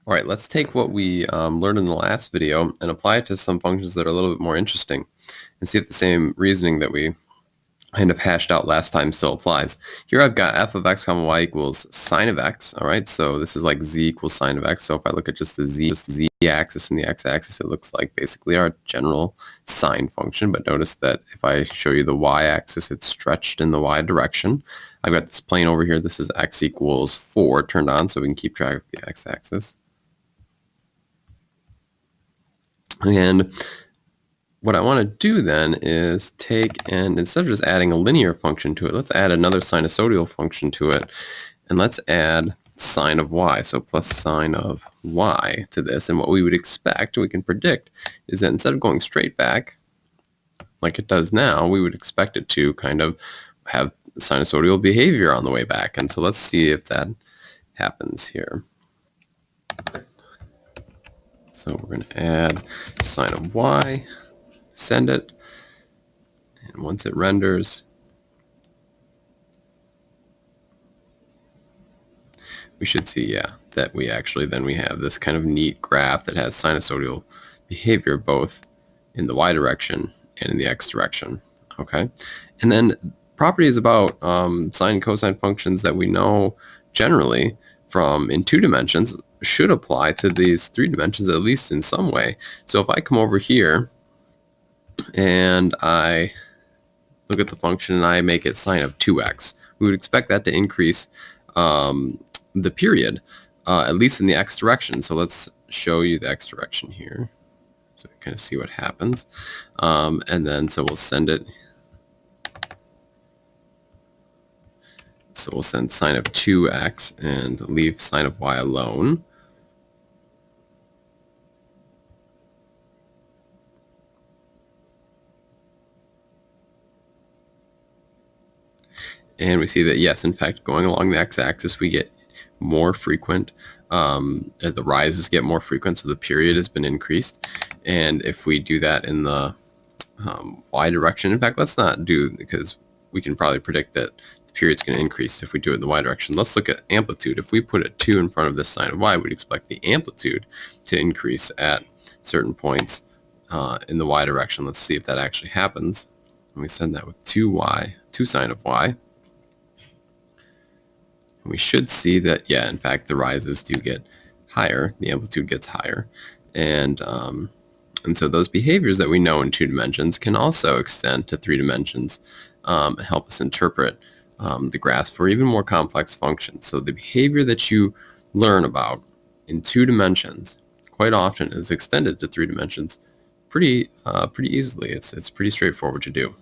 All right, let's take what we learned in the last video and apply it to some functions that are a little bit more interesting and see if the same reasoning that we kind of hashed out last time still applies. Here I've got f of x comma y equals sine of x. All right, so this is like z equals sine of x. So if I look at just the z-axis and the x-axis, it looks like basically our general sine function. But notice that if I show you the y-axis, it's stretched in the y direction. I've got this plane over here. This is x equals 4 turned on, so we can keep track of the x-axis. And what I want to do then is take and instead of just adding a linear function to it, let's add another sinusoidal function to it, and let's add sine of y, so plus sine of y to this. And what we would expect, we can predict, is that instead of going straight back like it does now, we would expect it to kind of have sinusoidal behavior on the way back. And so let's see if that happens here. So we're going to add sine of y, send it, and once it renders, we should see, that we actually then we have this kind of neat graph that has sinusoidal behavior both in the y direction and in the x direction. Okay, and then properties about sine and cosine functions that we know generally from in 2 dimensions should apply to these 3 dimensions at least in some way. So if I come over here and I look at the function and I make it sine of 2x, we would expect that to increase the period, at least in the x direction. So let's show you the x direction here so we kind of see what happens. And then so we'll send it. So we'll send sine of 2x and leave sine of y alone. And we see that, yes, in fact, going along the x-axis, we get more frequent. The rises get more frequent, so the period has been increased. And if we do that in the y direction, in fact, let's not do, because we can probably predict that the period's going to increase if we do it in the y direction. Let's look at amplitude. If we put a 2 in front of this sine of y, we'd expect the amplitude to increase at certain points in the y direction. Let's see if that actually happens. And we send that with 2 sine of y. We should see that, yeah, in fact, the rises do get higher, the amplitude gets higher, and so those behaviors that we know in 2 dimensions can also extend to 3 dimensions and help us interpret the graphs for even more complex functions. So the behavior that you learn about in 2 dimensions quite often is extended to 3 dimensions pretty easily. It's pretty straightforward to do.